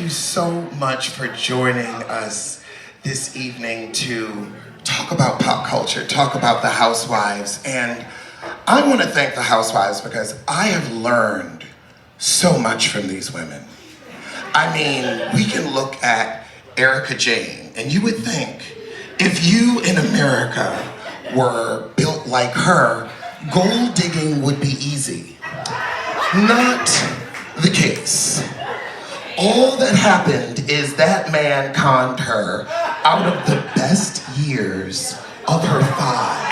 you so much for joining us this evening to talk about pop culture, talk about the housewives. And I want to thank the housewives because I have learned so much from these women. I mean, we can look at Erika Jayne, and you would think if you in America were built like her, gold digging would be easy. Not the case. All that happened is that man conned her out of the best years of her thighs.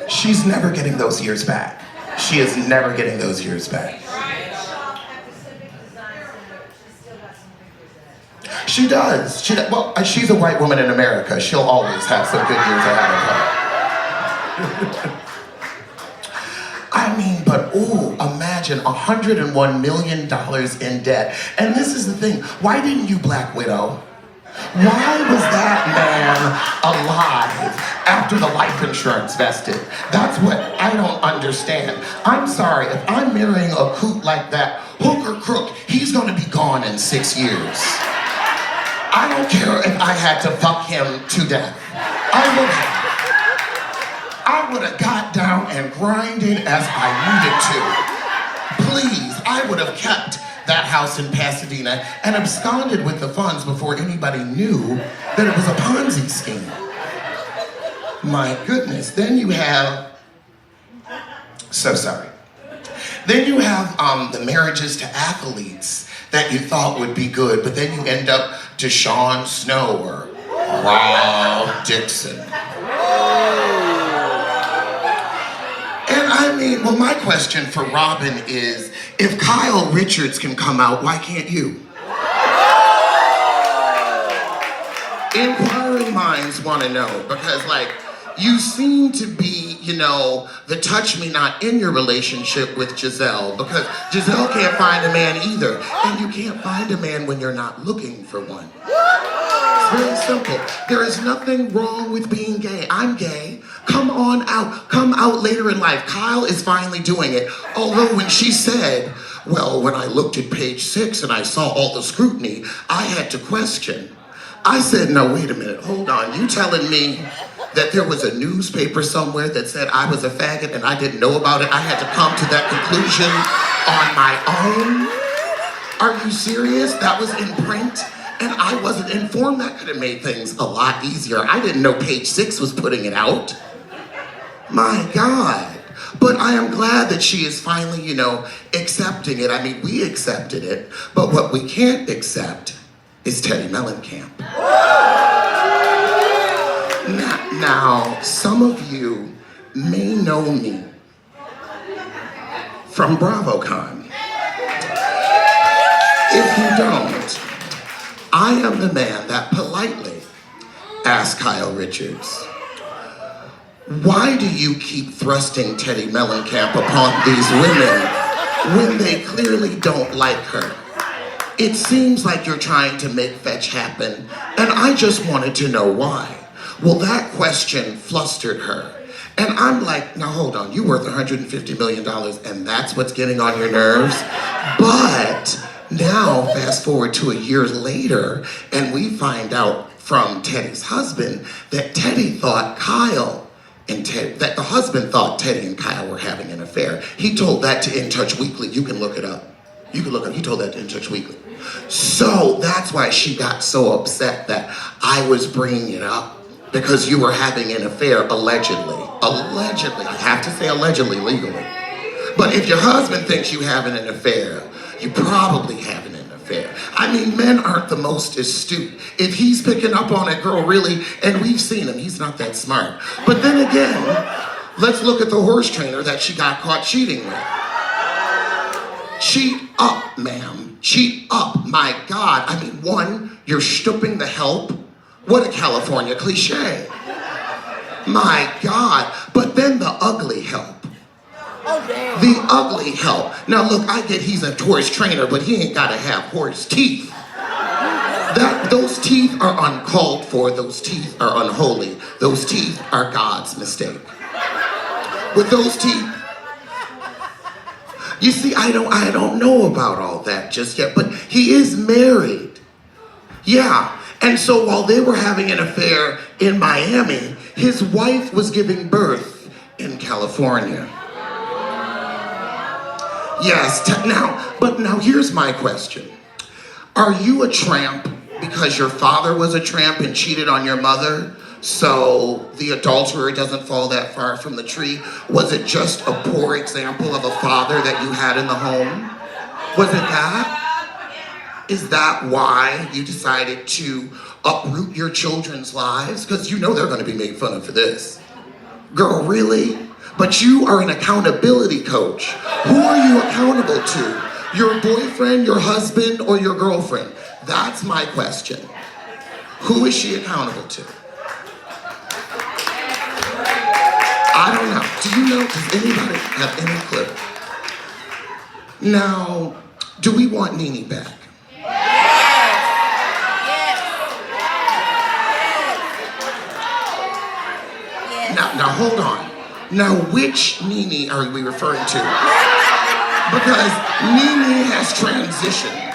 She's never getting those years back. She is never getting those years back. She does. Well, she's a white woman in America. She'll always have some good years ahead of her. I mean, but ooh, imagine $101 million in debt. And this is the thing, why didn't you Black Widow? Why was that man alive after the life insurance vested? That's what I don't understand. I'm sorry, if I'm marrying a coot like that, hook or crook, he's gonna be gone in 6 years. I don't care if I had to fuck him to death. I would have got down and grinded as I needed to. Please, I would have kept that house in Pasadena and absconded with the funds before anybody knew that it was a Ponzi scheme. My goodness, then you have, so sorry. Then you have the marriages to athletes that you thought would be good, but then you end up to Jon Snow or Wow Dixon. And I mean, well, my question for Robin is, if Kyle Richards can come out, why can't you? Inquiring minds want to know, because like, you seem to be, you know, the touch me not in your relationship with Gizelle, because Gizelle can't find a man either, and you can't find a man when you're not looking for one. It's very simple. There is nothing wrong with being gay. I'm gay. Come on out. Come out later in life. Kyle is finally doing it. Although when she said, well, when I looked at page 6 and I saw all the scrutiny, I had to question. I said, no, wait a minute, hold on. You telling me that there was a newspaper somewhere that said I was a faggot and I didn't know about it? I had to come to that conclusion on my own? Are you serious? That was in print and I wasn't informed? That could have made things a lot easier. I didn't know page 6 was putting it out. My God. But I am glad that she is finally, you know, accepting it. I mean, we accepted it, but what we can't accept is Teddy Mellencamp. Now, some of you may know me from BravoCon. If you don't, I am the man that politely asked Kyle Richards, why do you keep thrusting Teddy Mellencamp upon these women when they clearly don't like her? It seems like you're trying to make fetch happen, and I just wanted to know why. Well, that question flustered her. And I'm like, now hold on, you're worth $150 million and that's what's getting on your nerves? But now, fast forward to a year later, and we find out from Teddy's husband that Teddy thought Kyle and Ted, that the husband thought Teddy and Kyle were having an affair. He told that to In Touch Weekly. You can look it up. You can look up, he told that to In Touch Weekly. So that's why she got so upset that I was bringing it up, because you were having an affair, allegedly. Allegedly, I have to say allegedly legally. But if your husband thinks you're having an affair, you're probably having an affair. I mean, men aren't the most astute. If he's picking up on it, girl, really, and we've seen him, he's not that smart. But then again, let's look at the horse trainer that she got caught cheating with. Cheat up, ma'am. Cheat up, my God. I mean, one, you're stooping the help. What a California cliche. My God. But then the ugly help. Oh, damn. The ugly help. Now look, I get he's a horse trainer, but he ain't gotta have horse teeth. Those teeth are uncalled for. Those teeth are unholy. Those teeth are God's mistake. With those teeth, You see, I don't know about all that just yet, but he is married. Yeah. And so while they were having an affair in Miami, his wife was giving birth in California. Yes, now here's my question. Are you a tramp because your father was a tramp and cheated on your mother? So the adulterer doesn't fall that far from the tree? Was it just a poor example of a father that you had in the home? Was it that? Is that why you decided to uproot your children's lives? Because you know they're going to be made fun of for this. Girl, really? But you are an accountability coach. Who are you accountable to? Your boyfriend, your husband, or your girlfriend? That's my question. Who is she accountable to? I don't know. Do you know? Does anybody have any clue? Now, do we want Nene back? Now hold on. Now, which Nene are we referring to? Because Nene has transitioned.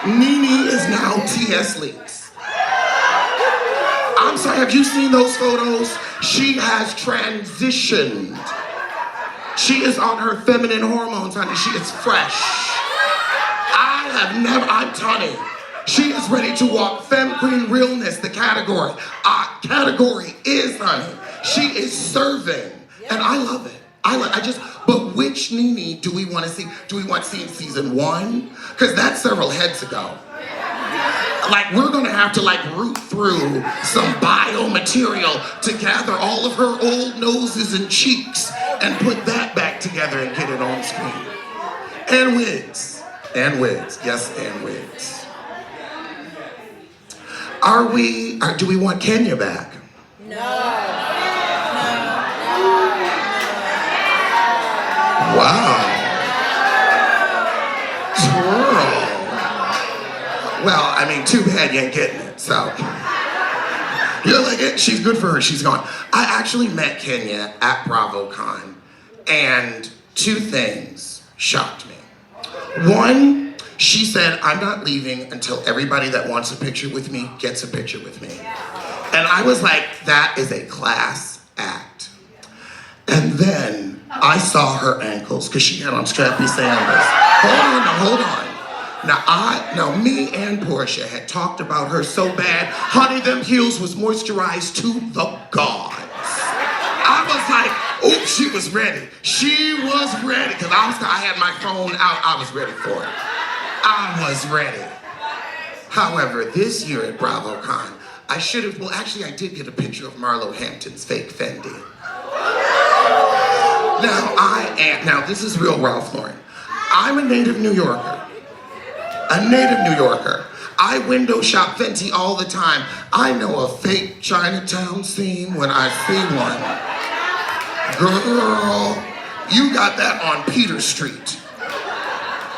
Nene is now T.S. Leaks. I'm sorry, have you seen those photos? She has transitioned. She is on her feminine hormones, honey. She is fresh. I'm Tony. She is ready to walk femme queen realness, the category. Category is, honey. She is serving. And I love it. But which Nene do we want to see? Do we want to see in season 1? Because that's several heads ago. Like, we're going to have to, root through some biomaterial to gather all of her old noses and cheeks and put that back together and get it on screen. And wigs. And wigs. Yes, and wigs. Do we want Kenya back? No. Wow. Twirl. Well, I mean, too bad you ain't getting it, so. You're like, she's good for her, she's gone. I actually met Kenya at BravoCon, and 2 things shocked me. 1, she said, I'm not leaving until everybody that wants a picture with me gets a picture with me. And I was like, that is a class act. And then I saw her ankles, because she had on strappy sandals. Hold on. Now me and Portia had talked about her so bad, honey, them heels was moisturized to the gods. I was like, oops, she was ready. She was ready, because I had my phone out, I was ready for it. I was ready. However, this year at BravoCon, I did get a picture of Marlo Hampton's fake Fendi. Now this is real Ralph Lauren. I'm a native New Yorker. I window shop Fenty all the time. I know a fake Chinatown scene when I see one. Girl, you got that on Peter Street.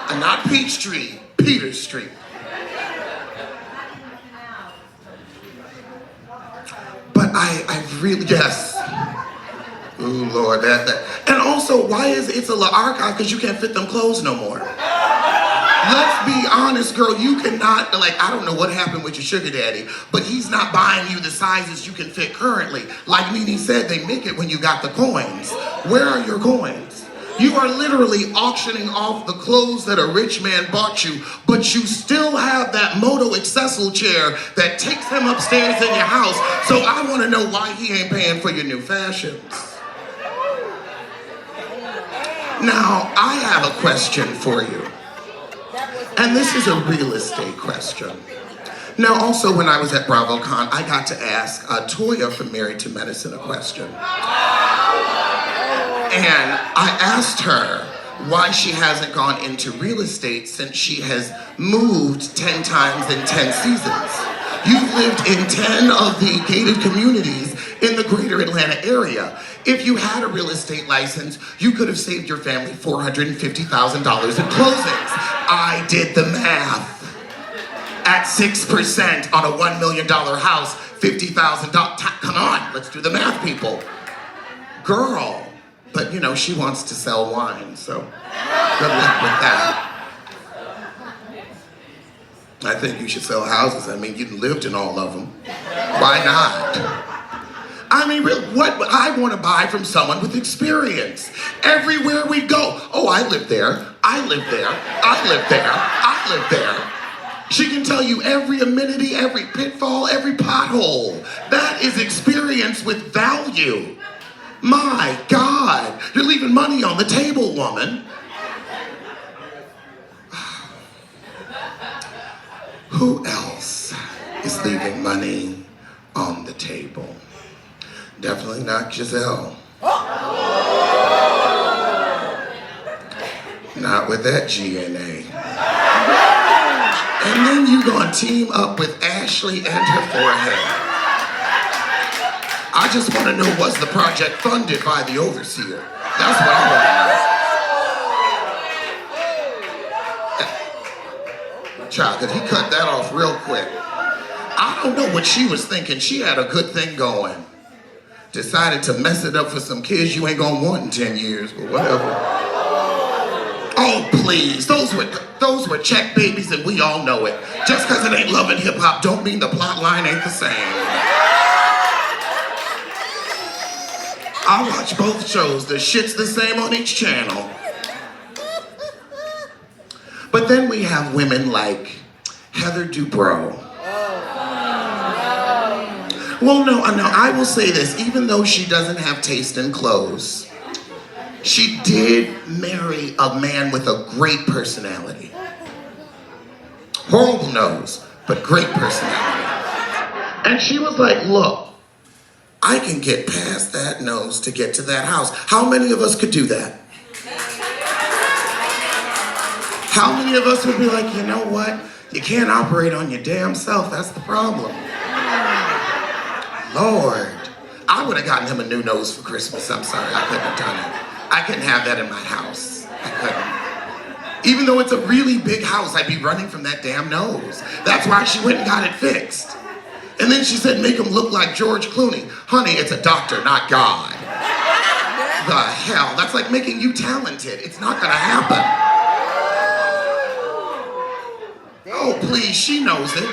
And not Peachtree, Peter Street. But I really, yes. Ooh, Lord, that. And also, why is it's a La Archive? Because you can't fit them clothes no more. Let's be honest, girl, you cannot, I don't know what happened with your sugar daddy, but he's not buying you the sizes you can fit currently. Like Nene said, they make it when you got the coins. Where are your coins? You are literally auctioning off the clothes that a rich man bought you, but you still have that Moto Accessel chair that takes him upstairs in your house. So I want to know why he ain't paying for your new fashions. Now, I have a question for you. And this is a real estate question. Now, also, when I was at BravoCon, I got to ask Toya from Married to Medicine a question. And I asked her why she hasn't gone into real estate since she has moved 10 times in 10 seasons. You've lived in 10 of the gated communities in the greater Atlanta area. If you had a real estate license, you could have saved your family $450,000 in closings. I did the math. At 6% on a $1 million house, $50,000. Come on, let's do the math, people. Girl, But you know, she wants to sell wine, so good luck with that. I think you should sell houses. I mean, you lived in all of them. Why not? I mean, what I want to buy from someone with experience. Everywhere we go. Oh, I lived there. I lived there. I lived there. I lived there. She can tell you every amenity, every pitfall, every pothole. That is experience with value. My God, you're leaving money on the table, woman. Who else is leaving money on the table? Definitely not Gizelle. Not with that GNA. And then you gonna team up with Ashley and her forehead. I just wanna know, was the project funded by the overseer? That's what I wanna know. Child, cause he cut that off real quick. I don't know what she was thinking. She had a good thing going. Decided to mess it up for some kids you ain't gonna want in 10 years, but whatever. Oh, please, those were check babies and we all know it. Just cause it ain't Love and Hip Hop don't mean the plot line ain't the same. I watch both shows, the shit's the same on each channel. But then we have women like Heather Dubrow. Well, no, I will say this, even though she doesn't have taste in clothes, she did marry a man with a great personality. Horrible nose, but great personality. And she was like, look, I can get past that nose to get to that house. How many of us could do that? How many of us would be like, you know what? You can't operate on your damn self, that's the problem. Lord, I would have gotten him a new nose for Christmas. I'm sorry, I couldn't have done it. I couldn't have that in my house. I couldn't. Even though it's a really big house, I'd be running from that damn nose. That's why she went and got it fixed. And then she said, make him look like George Clooney. Honey, it's a doctor, not God. The hell, that's like making you talented. It's not gonna happen. Oh, please, she knows it.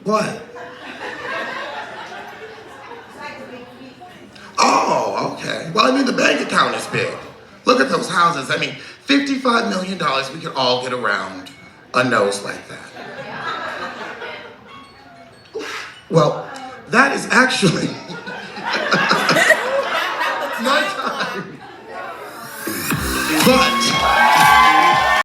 What? Oh, okay. Well, I mean, the bank account is big. Look at those houses. I mean, $55 million, we could all get around a nose like that. Well, that is actually my time. But